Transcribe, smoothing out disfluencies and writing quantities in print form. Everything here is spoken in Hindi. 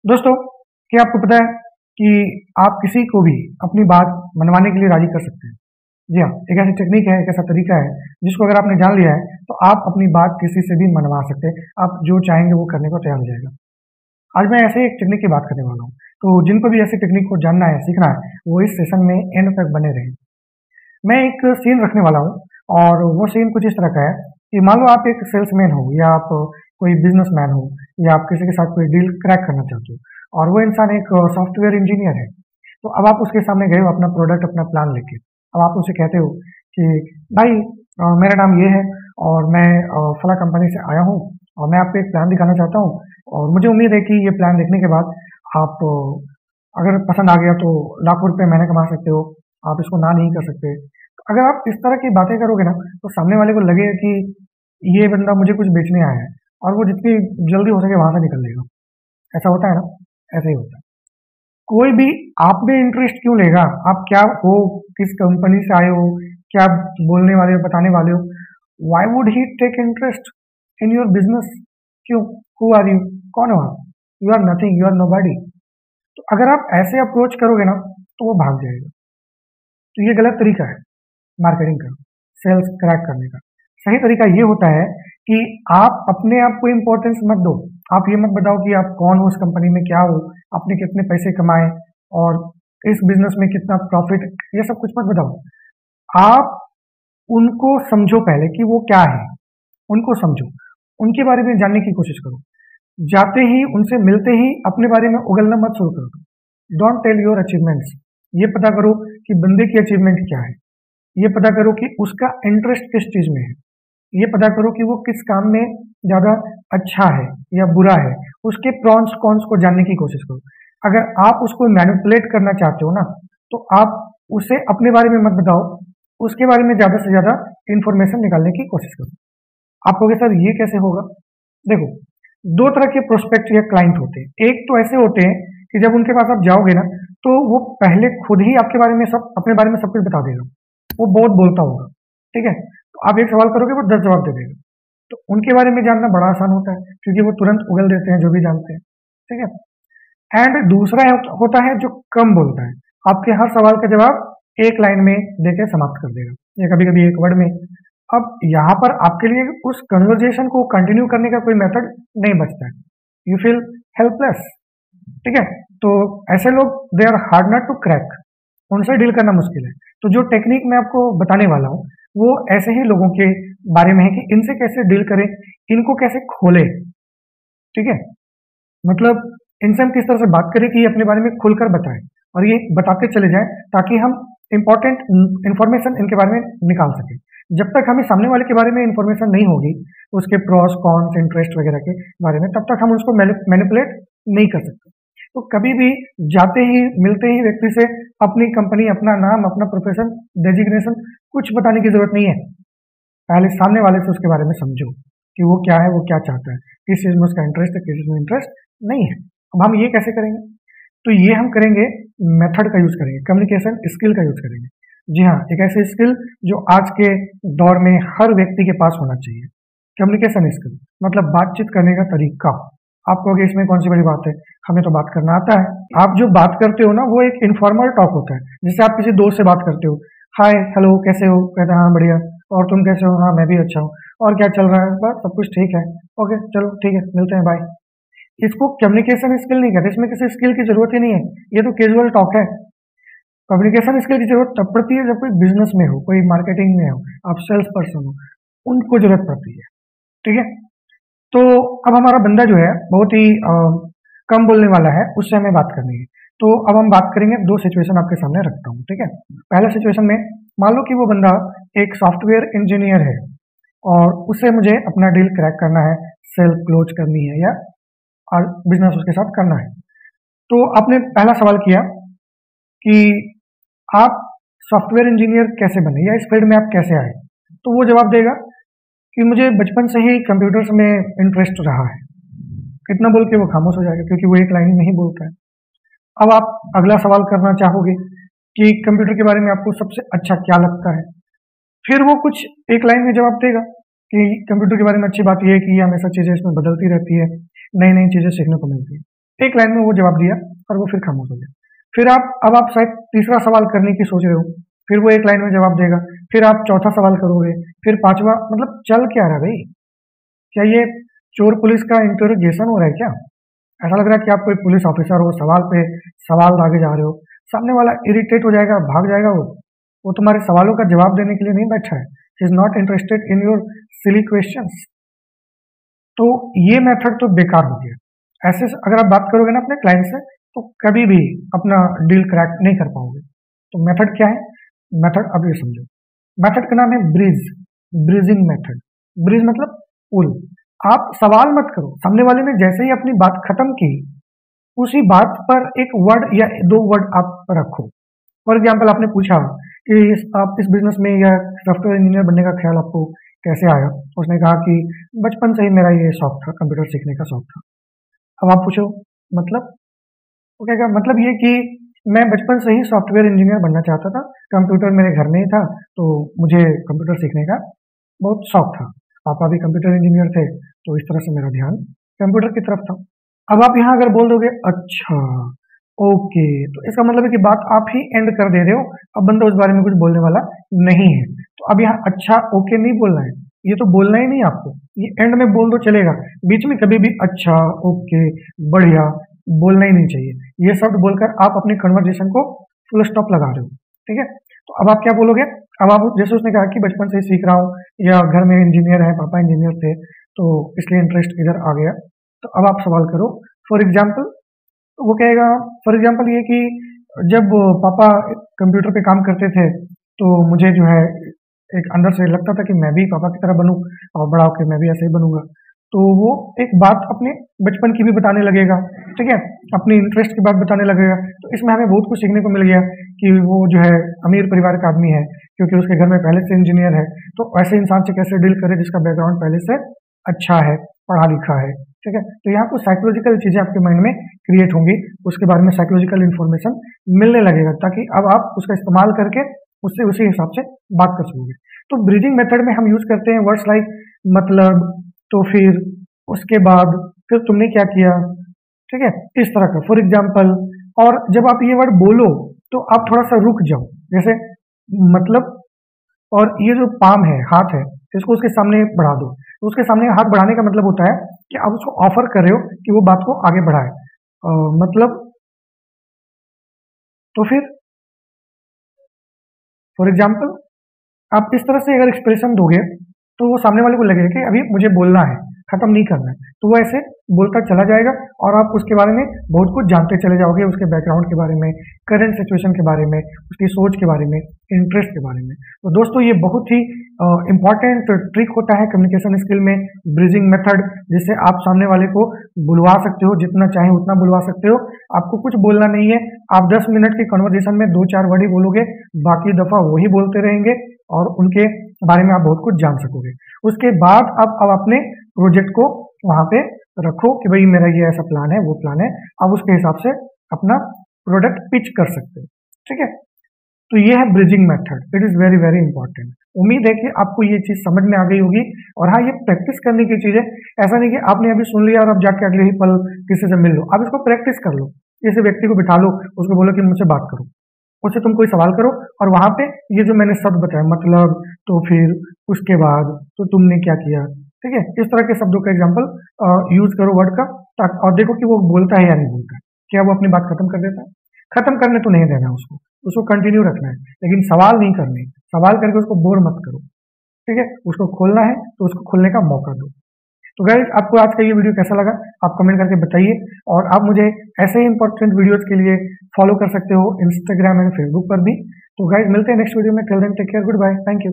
दोस्तों, क्या आपको पता है कि आप किसी को भी अपनी बात मनवाने के लिए राजी कर सकते हैं? जी हाँ, एक ऐसी टेक्निक है, एक ऐसा तरीका है जिसको अगर आपने जान लिया है तो आप अपनी बात किसी से भी मनवा सकते हैं। आप जो चाहेंगे वो करने को तैयार हो जाएगा। आज मैं ऐसे एक टेक्निक की बात करने वाला हूँ, तो जिनको भी ऐसी टेक्निक को जानना है, सीखना है, वो इस सेशन में एंड तक बने रहें। मैं एक सीन रखने वाला हूँ और वो सीन कुछ इस तरह का है कि मान लो आप एक सेल्समैन हो या आप कोई बिजनेसमैन हो या आप किसी के साथ कोई डील क्रैक करना चाहते हो और वो इंसान एक सॉफ्टवेयर इंजीनियर है। तो अब आप उसके सामने गए हो अपना प्रोडक्ट, अपना प्लान लेके। अब आप उसे कहते हो कि भाई, मेरा नाम ये है और मैं फला कंपनी से आया हूँ और मैं आपको एक प्लान दिखाना चाहता हूँ और मुझे उम्मीद है कि ये प्लान देखने के बाद आप अगर पसंद आ गया तो लाखों रुपए महीने कमा सकते हो, आप इसको ना नहीं कर सकते। तो अगर आप इस तरह की बातें करोगे ना तो सामने वाले को लगेगा कि ये बंदा मुझे कुछ बेचने आया है और वो जितनी जल्दी हो सके वहां से निकल लेगा। ऐसा होता है ना? ऐसे ही होता है। कोई भी आप में इंटरेस्ट क्यों लेगा? आप क्या हो, किस कंपनी से आए हो, क्या बोलने वाले हो, बताने वाले हो? Why would he take interest in your business? क्यों? Who are you? कौन हो आप? You are nothing, you are nobody. तो अगर आप ऐसे अप्रोच करोगे ना तो वो भाग जाएगा। तो ये गलत तरीका है मार्केटिंग का, सेल्स क्रैक करने का। सही तरीका ये होता है कि आप अपने आप को इंपॉर्टेंस मत दो। आप ये मत बताओ कि आप कौन हो, उस कंपनी में क्या हो, आपने कितने पैसे कमाए और इस बिजनेस में कितना प्रॉफिट, ये सब कुछ मत बताओ। आप उनको समझो पहले कि वो क्या है, उनको समझो, उनके बारे में जानने की कोशिश करो। जाते ही, उनसे मिलते ही अपने बारे में उगलना मत शुरू करो। Don't tell your achievements. ये पता करो कि बंदे की अचीवमेंट क्या है। ये पता करो कि उसका इंटरेस्ट किस चीज में है। ये पता करो कि वो किस काम में ज्यादा अच्छा है या बुरा है। उसके प्रॉन्स कॉन्स को जानने की कोशिश करो। अगर आप उसको मैनिपुलेट करना चाहते हो ना तो आप उसे अपने बारे में मत बताओ, उसके बारे में ज्यादा से ज्यादा इंफॉर्मेशन निकालने की कोशिश करो। आप कहोगे सर ये कैसे होगा? देखो, दो तरह के प्रोस्पेक्ट या क्लाइंट होते हैं। एक तो ऐसे होते हैं कि जब उनके पास आप जाओगे ना तो वो पहले खुद ही आपके बारे में सब, अपने बारे में सब कुछ बता देगा। वो बहुत बोलता होगा, ठीक है? तो आप एक सवाल करोगे वो 10 जवाब दे देगा। तो उनके बारे में जानना बड़ा आसान होता है क्योंकि वो तुरंत उगल देते हैं जो भी जानते हैं, ठीक है? एंड दूसरा होता है जो कम बोलता है, आपके हर सवाल का जवाब एक लाइन में देकर समाप्त कर देगा या कभी कभी एक वर्ड में। अब यहाँ पर आपके लिए उस कन्वर्जेशन को कंटिन्यू करने का कोई मेथड नहीं बचता है। यू फील हेल्पलेस, ठीक है? तो ऐसे लोग, they are hard not to crack, उनसे डील करना मुश्किल है। तो जो टेक्निक मैं आपको बताने वाला हूँ वो ऐसे ही लोगों के बारे में है कि इनसे कैसे डील करें, इनको कैसे खोले, ठीक है? मतलब इनसे हम किस तरह से बात करें कि ये अपने बारे में खुलकर बताएं और ये बताते चले जाएं ताकि हम इंपॉर्टेंट इंफॉर्मेशन इनके बारे में निकाल सकें। जब तक हमें सामने वाले के बारे में इंफॉर्मेशन नहीं होगी, उसके प्रॉस कॉन्स इंटरेस्ट वगैरह के बारे में, तब तक हम उसको मैनिपुलेट नहीं कर सकते। तो कभी भी जाते ही, मिलते ही व्यक्ति से अपनी कंपनी, अपना नाम, अपना प्रोफेशन, डेजिग्नेशन कुछ बताने की जरूरत नहीं है। पहले सामने वाले से उसके बारे में समझो कि वो क्या है, वो क्या चाहता है, किस चीज में उसका इंटरेस्ट है, किस चीज में इंटरेस्ट नहीं है। अब हम ये कैसे करेंगे? तो ये हम करेंगे, मेथड का यूज करेंगे, कम्युनिकेशन स्किल का यूज करेंगे। जी हाँ, एक ऐसी स्किल जो आज के दौर में हर व्यक्ति के पास होना चाहिए। कम्युनिकेशन स्किल मतलब बातचीत करने का तरीका। आप कहोगे इसमें कौन सी बड़ी बात है, हमें तो बात करना आता है। आप जो बात करते हो ना वो एक इनफॉर्मल टॉक होता है, जिससे आप किसी दोस्त से बात करते हो। हाय, हेलो, कैसे हो? कहते हैं हाँ बढ़िया। और तुम कैसे हो? हाँ मैं भी अच्छा हूँ। और क्या चल रहा है? बस सब कुछ ठीक है। ओके चलो ठीक है, मिलते हैं, बाय। इसको कम्युनिकेशन स्किल नहीं कहते, इसमें किसी स्किल की जरूरत ही नहीं है, ये तो कैजुअल टॉक है। कम्युनिकेशन स्किल की जरूरत तब पड़ती है जब कोई बिजनेस में हो, कोई मार्केटिंग में हो, आप सेल्स पर्सन हो, उनको जरूरत पड़ती है, ठीक है? तो अब हमारा बंदा जो है बहुत ही कम बोलने वाला है, उससे हमें बात करनी है। तो अब हम बात करेंगे, दो सिचुएशन आपके सामने रखता हूँ, ठीक है? पहला सिचुएशन में मान लो कि वो बंदा एक सॉफ्टवेयर इंजीनियर है और उससे मुझे अपना डील क्रैक करना है, सेल क्लोज करनी है या और बिजनेस उसके साथ करना है। तो आपने पहला सवाल किया कि आप सॉफ्टवेयर इंजीनियर कैसे बने या इस फील्ड में आप कैसे आए? तो वो जवाब देगा कि मुझे बचपन से ही कंप्यूटर्स में इंटरेस्ट रहा है। इतना बोल के वो खामोश हो जाएगा क्योंकि वो एक लाइन में ही बोलता है। अब आप अगला सवाल करना चाहोगे कि कंप्यूटर के बारे में आपको सबसे अच्छा क्या लगता है? फिर वो कुछ एक लाइन में जवाब देगा कि कंप्यूटर के बारे में अच्छी बात यह है कि ये हमेशा चीजें इसमें बदलती रहती है, नई नई चीजें सीखने को मिलती है। एक लाइन में वो जवाब दिया और वो फिर खामोश हो गया। फिर आप शायद तीसरा सवाल करने की सोच रहे हो, फिर वो एक लाइन में जवाब देगा, फिर आप चौथा सवाल करोगे, फिर पांचवा, मतलब चल क्या रहा है भाई? क्या ये चोर पुलिस का इंटरोगेशन हो रहा है क्या? ऐसा लग रहा है कि आप कोई पुलिस ऑफिसर हो, सवाल पे सवाल दागे जा रहे हो, सामने वाला इरिटेट हो जाएगा, भाग जाएगा। वो तुम्हारे सवालों का जवाब देने के लिए नहीं बैठा है। He is not interested in your silly questions. तो ये मेथड तो बेकार हो गया। ऐसे अगर आप बात करोगे ना अपने क्लाइंट से तो कभी भी अपना डील क्रैक नहीं कर पाओगे। तो मेथड क्या है? मेथड अब ये समझो, मेथड का नाम है ब्रिज, ब्रिजिंग मेथड। ब्रिज मतलब पुल। आप सवाल मत करो, सामने वाले ने जैसे ही अपनी बात खत्म की उसी बात पर एक वर्ड या दो वर्ड आप रखो। फॉर एग्जाम्पल आपने पूछा कि आप इस बिजनेस में या सॉफ्टवेयर इंजीनियर बनने का ख्याल आपको कैसे आया? उसने कहा कि बचपन से ही मेरा ये शौक था, कंप्यूटर सीखने का शौक था। अब आप पूछो मतलब, वो कहेगा मतलब ये कि मैं बचपन से ही सॉफ्टवेयर इंजीनियर बनना चाहता था, कंप्यूटर मेरे घर में ही था तो मुझे कंप्यूटर सीखने का बहुत शौक था। पापा भी कंप्यूटर इंजीनियर थे तो इस तरह से मेरा ध्यान कंप्यूटर की तरफ था। अब आप यहाँ अगर बोल दोगे अच्छा ओके, तो इसका मतलब है कि बात आप ही एंड कर दे रहे हो, अब बंदा उस बारे में कुछ बोलने वाला नहीं है। तो अब यहाँ अच्छा ओके नहीं बोलना है, ये तो बोलना ही नहीं आपको, ये एंड में बोल दो चलेगा, बीच में कभी भी अच्छा ओके बढ़िया बोलना ही नहीं चाहिए। ये शब्द बोलकर आप अपनी कन्वर्जेशन को फुल स्टॉप लगा रहे हो, ठीक है। तो अब आप क्या बोलोगे? अब आप जैसे उसने कहा कि बचपन से ही सीख रहा हूँ या घर में इंजीनियर है, पापा इंजीनियर थे तो इसलिए इंटरेस्ट इधर आ गया। तो अब आप सवाल करो फॉर एग्जाम्पल, वो कहेगा फॉर एग्जाम्पल ये कि जब पापा कंप्यूटर पे काम करते थे तो मुझे जो है एक अंदर से लगता था कि मैं भी पापा की तरह बनूं और बड़ा होकर मैं भी ऐसे ही बनूंगा। तो वो एक बात अपने बचपन की भी बताने लगेगा, ठीक है, अपनी इंटरेस्ट की बात बताने लगेगा। तो इसमें हमें बहुत कुछ सीखने को मिल गया कि वो जो है अमीर परिवार का आदमी है क्योंकि उसके घर में पहले से इंजीनियर है, तो ऐसे इंसान से कैसे डील करे जिसका बैकग्राउंड पहले से अच्छा है, पढ़ा लिखा है, ठीक है। तो यहाँ कुछ साइकोलॉजिकल चीजें आपके माइंड में क्रिएट होंगी, उसके बारे में साइकोलॉजिकल इन्फॉर्मेशन मिलने लगेगा ताकि अब आप उसका इस्तेमाल करके उससे उसी हिसाब से बात कर सकोगे। तो ब्रीजिंग मेथड में हम यूज करते हैं वर्ड्स लाइक मतलब, तो फिर, उसके बाद, फिर तुमने क्या किया, ठीक है, इस तरह का फॉर एग्जाम्पल। और जब आप ये वर्ड बोलो तो आप थोड़ा सा रुक जाओ, जैसे मतलब, और ये जो पाम है, हाथ है, इसको उसके सामने बढ़ा दो। तो उसके सामने हाथ बढ़ाने का मतलब होता है कि आप उसको ऑफर कर रहे हो कि वो बात को आगे बढ़ाए। मतलब तो फिर फॉर एग्जाम्पल आप इस तरह से अगर एक्सप्रेशन दोगे तो वो सामने वाले को लगेगा कि अभी मुझे बोलना है, खत्म नहीं करना है, तो वो ऐसे बोलता चला जाएगा और आप उसके बारे में बहुत कुछ जानते चले जाओगे, उसके बैकग्राउंड के बारे में, करंट सिचुएशन के बारे में, उसकी सोच के बारे में, इंटरेस्ट के बारे में। तो दोस्तों ये बहुत ही इंपॉर्टेंट ट्रिक होता है कम्युनिकेशन स्किल में, ब्रिजिंग मेथड, जिससे आप सामने वाले को बुलवा सकते हो, जितना चाहे उतना बुलवा सकते हो। आपको कुछ बोलना नहीं है, आप 10 मिनट की कन्वर्जेशन में 2-4 वर्ड ही बोलोगे, बाकी दफा वही बोलते रहेंगे और उनके बारे में आप बहुत कुछ जान सकोगे। उसके बाद आप अब अपने प्रोजेक्ट को वहां पे रखो कि भाई मेरा ये ऐसा प्लान है, वो प्लान है, आप उसके हिसाब से अपना प्रोडक्ट पिच कर सकते हो, ठीक है। तो ये है bridging method, it is very very important. उम्मीद है कि आपको ये चीज समझ में आ गई होगी। और हाँ, ये प्रैक्टिस करने की चीज है, ऐसा नहीं कि आपने अभी सुन लिया और अब जाके अगले ही पल किसी से मिल लो, आप इसको प्रैक्टिस कर लो। किसी व्यक्ति को बिठा लो, उसको बोलो कि मुझसे बात करो, उससे तुम कोई सवाल करो और वहां पे ये जो मैंने शब्द बताया, मतलब, तो फिर, उसके बाद, तो तुमने क्या किया, ठीक है, इस तरह के शब्दों का एग्जाम्पल यूज करो वर्ड का, और देखो कि वो बोलता है या नहीं बोलता है, क्या वो अपनी बात खत्म कर देता है। खत्म करने तो नहीं देना उसको कंटिन्यू रखना है, लेकिन सवाल नहीं करने, सवाल करके उसको बोर मत करो, ठीक है। उसको खोलना है तो उसको खोलने का मौका दो। तो गाइस, आपको आज का ये वीडियो कैसा लगा आप कमेंट करके बताइए, और आप मुझे ऐसे ही इंपॉर्टेंट वीडियोस के लिए फॉलो कर सकते हो इंस्टाग्राम एंड फेसबुक पर भी। तो गाइस, मिलते हैं नेक्स्ट वीडियो में, till then take care, good bye, thank you.